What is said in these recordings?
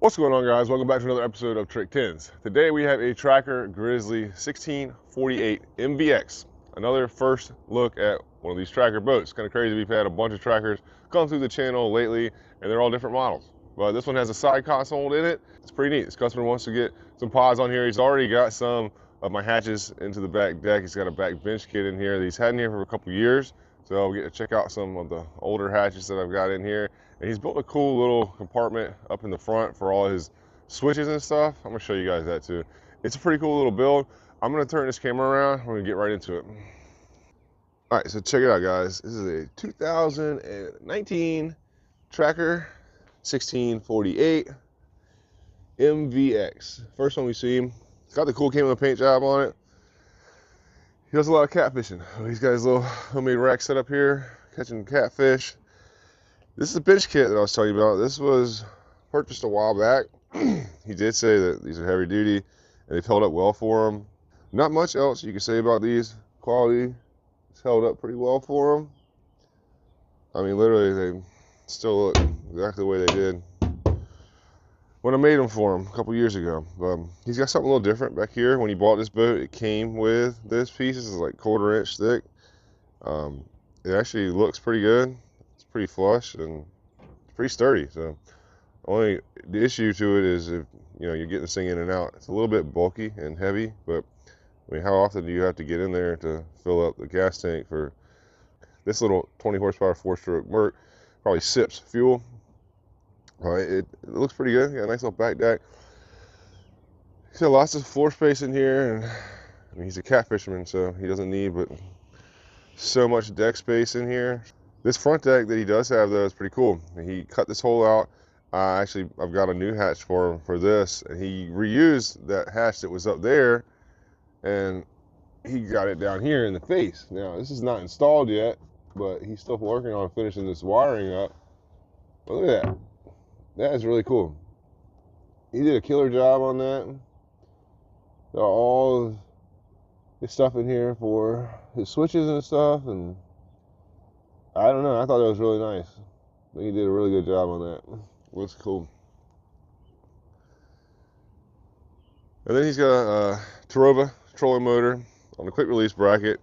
What's going on, guys? Welcome back to another episode of Trick 10s. Today we have a Tracker Grizzly 1648 MVX. Another first look at one of these tracker boats. Kind of crazy, we've had a bunch of trackers come through the channel lately and they're all different models. But this one has a side console in it. It's pretty neat. This customer wants to get some pods on here. He's already got some of my hatches into the back deck. He's got a back bench kit in here that he's had in here for a couple years. So we get to check out some of the older hatches that I've got in here. And he's built a cool little compartment up in the front for all his switches and stuff. I'm gonna show you guys that too. It's a pretty cool little build. I'm gonna turn this camera around. We're gonna get right into it. All right, so check it out, guys. This is a 2019 Tracker 1648 MVX. First one we see. It's got the cool camo paint job on it. He does a lot of catfishing. He's got his little homemade rack set up here, catching catfish. This is the bench kit that I was telling you about. This was purchased a while back. He did say that these are heavy duty and they've held up well for him. Not much else you can say about these. Quality, it's held up pretty well for him. I mean, literally, they still look exactly the way they did when I made them for him a couple years ago. He's got something a little different back here. When he bought this boat, it came with this piece. This is like 1/4 inch thick. It actually looks pretty good. Pretty flush and pretty sturdy. So only the issue to it is if you're getting this thing in and out, it's a little bit bulky and heavy. But I mean, how often do you have to get in there to fill up the gas tank for this little 20 horsepower 4-stroke Merc? Probably sips fuel. It looks pretty good. Got a nice little back deck. He's got lots of floor space in here, and I mean, he's a catfisherman, so he doesn't need but so much deck space in here. This front deck that he does have, though, is pretty cool. He cut this hole out. Actually, I've got a new hatch for him for this, and he reused that hatch that was up there, and he got it down here in the face. Now, this is not installed yet, but he's still working on finishing this wiring up. But look at that. That is really cool. He did a killer job on that. Got all his stuff in here for his switches and stuff, and I don't know, I thought that was really nice. I think he did a really good job on that. Looks cool. And then he's got a Tarova trolling motor on a quick release bracket.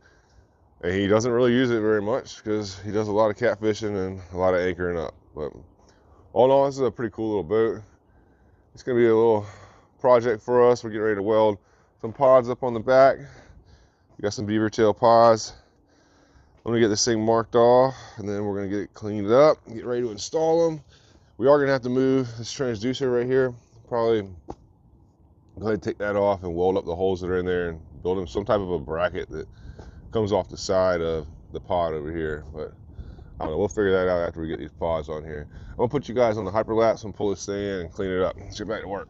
And he doesn't really use it very much because he does a lot of catfishing and a lot of anchoring up. But all in all, this is a pretty cool little boat. It's gonna be a little project for us. We're getting ready to weld some pods up on the back. We got some beaver tail pods. I'm gonna get this thing marked off, and then we're gonna get it cleaned up, get ready to install them. We are gonna have to move this transducer right here. Probably go ahead and take that off and weld up the holes that are in there and build them some type of a bracket that comes off the side of the pod over here. But I don't know, we'll figure that out after we get these pods on here. I'm gonna put you guys on the hyperlapse and pull this thing in and clean it up. Let's get back to work.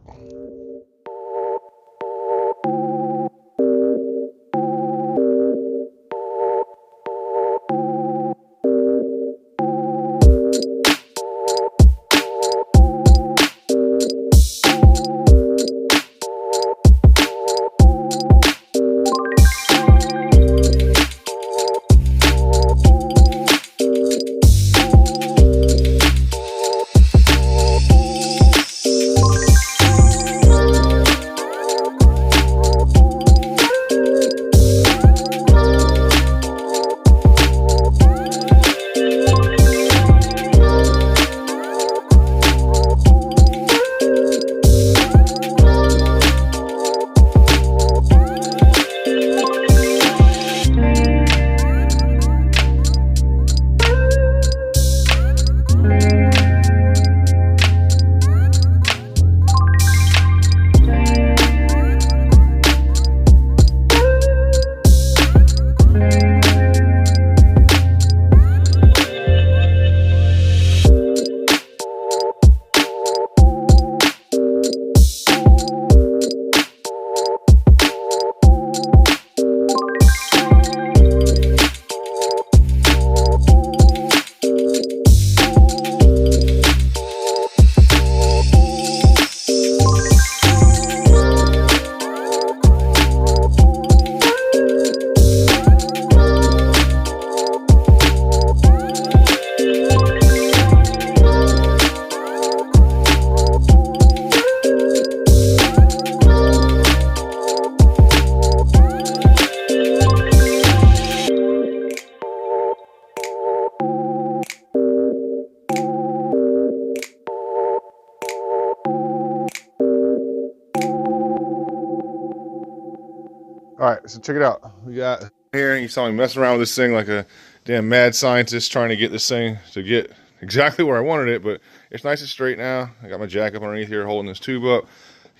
All right, so check it out. We got here, you saw me messing around with this thing like a damn mad scientist trying to get this thing to get exactly where I wanted it, but it's nice and straight now. I got my jack up underneath here holding this tube up.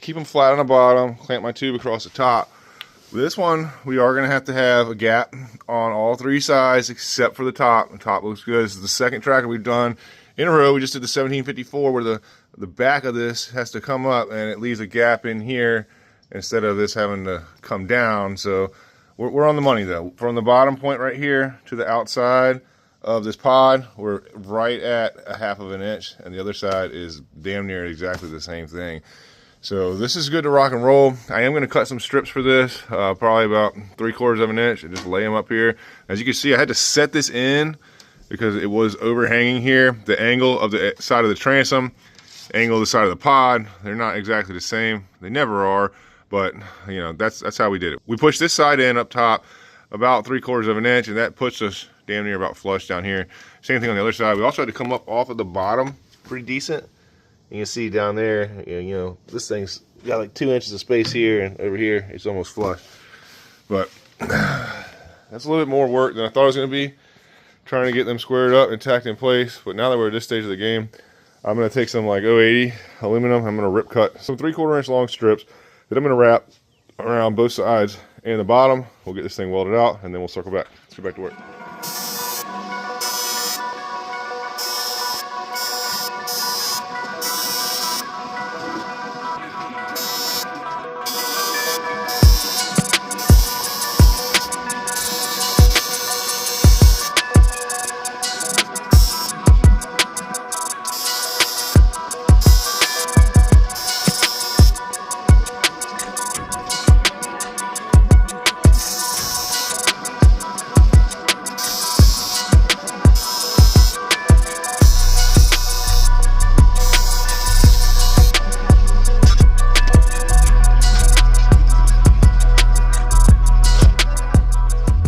Keep them flat on the bottom, clamp my tube across the top. This one, we are going to have a gap on all three sides except for the top. The top looks good. This is the second tracker we've done in a row. We just did the 1754 where the back of this has to come up and it leaves a gap in here instead of this having to come down. So we're on the money though. From the bottom point right here to the outside of this pod, we're right at a 1/2 inch, and the other side is damn near exactly the same thing. So this is good to rock and roll. I am going to cut some strips for this, probably about 3/4 inch, and just lay them up here. As you can see, I had to set this in because it was overhanging here. The angle of the side of the transom, angle of the side of the pod, they're not exactly the same. They never are, but you know, that's how we did it. We pushed this side in up top about 3/4 inch, and that puts us damn near about flush down here. Same thing on the other side. We also had to come up off of the bottom pretty decent. You can see down there, you know, this thing's got like 2 inches of space here, and over here it's almost flush. But that's a little bit more work than I thought it was going to be, trying to get them squared up and tacked in place. But now that we're at this stage of the game, I'm going to take some like 080 aluminum. I'm going to rip cut some 3/4 inch long strips that I'm going to wrap around both sides and the bottom. We'll get this thing welded out, and then we'll circle back. Let's get back to work.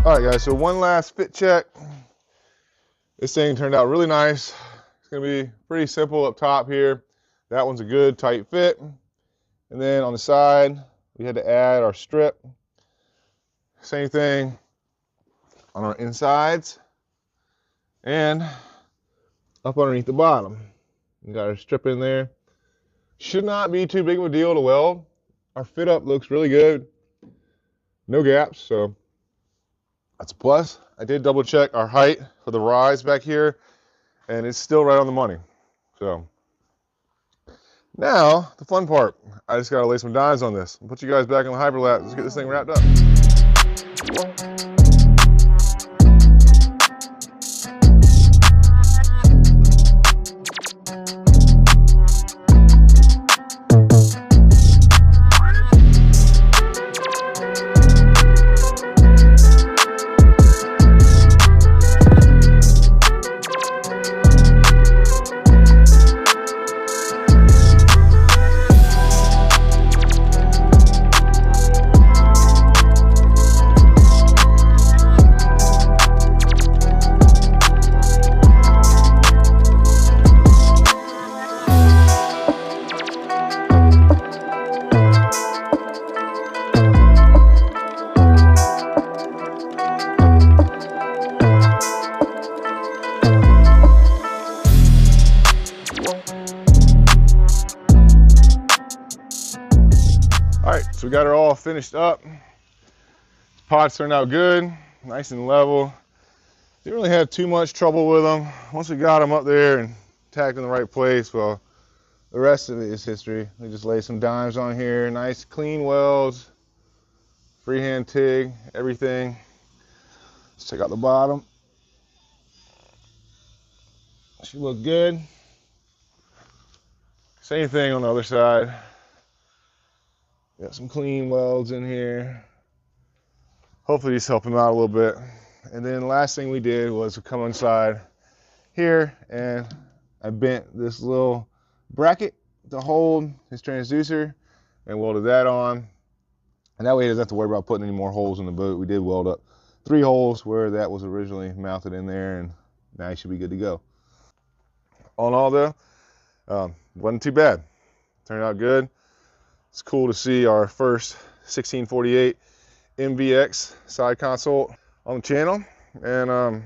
All right, guys, so one last fit check. This thing turned out really nice. It's gonna be pretty simple up top here. That one's a good tight fit. And then on the side, we had to add our strip. Same thing on our insides and up underneath the bottom. We got our strip in there. Should not be too big of a deal to weld. Our fit up looks really good. No gaps, so that's a plus. I did double check our height for the rise back here, and it's still right on the money. So now the fun part. I just gotta lay some dimes on this. I'll put you guys back in the hyperlapse. Let's get this thing wrapped up. All right, so we got her all finished up. Pods turned out good, nice and level. Didn't really have too much trouble with them. Once we got them up there and tacked in the right place, well, the rest of it is history. We just lay some dimes on here, nice clean welds, freehand TIG, everything. Let's check out the bottom. Should look good. Same thing on the other side. Got some clean welds in here. Hopefully these help him out a little bit. And then the last thing we did was to come inside here, and I bent this little bracket to hold his transducer and welded that on. And that way he doesn't have to worry about putting any more holes in the boat. We did weld up 3 holes where that was originally mounted in there, and now he should be good to go. All in all though, wasn't too bad. Turned out good. It's cool to see our first 1648 MVX side console on the channel. And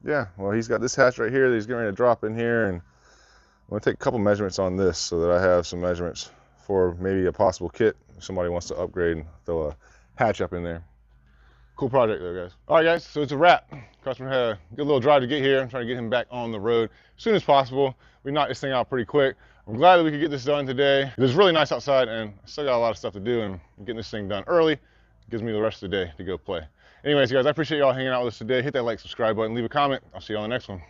yeah, well, he's got this hatch right here that he's getting ready to drop in here, and I'm gonna take a couple measurements on this so that I have some measurements for maybe a possible kit if somebody wants to upgrade and throw a hatch up in there. Cool project though, guys. All right, guys, so it's a wrap. Customer had a good little drive to get here. I'm trying to get him back on the road as soon as possible. We knocked this thing out pretty quick. I'm glad that we could get this done today. It was really nice outside, and I still got a lot of stuff to do, and getting this thing done early gives me the rest of the day to go play. Anyways, guys, I appreciate y'all hanging out with us today. Hit that like, subscribe button, leave a comment. I'll see you on the next one.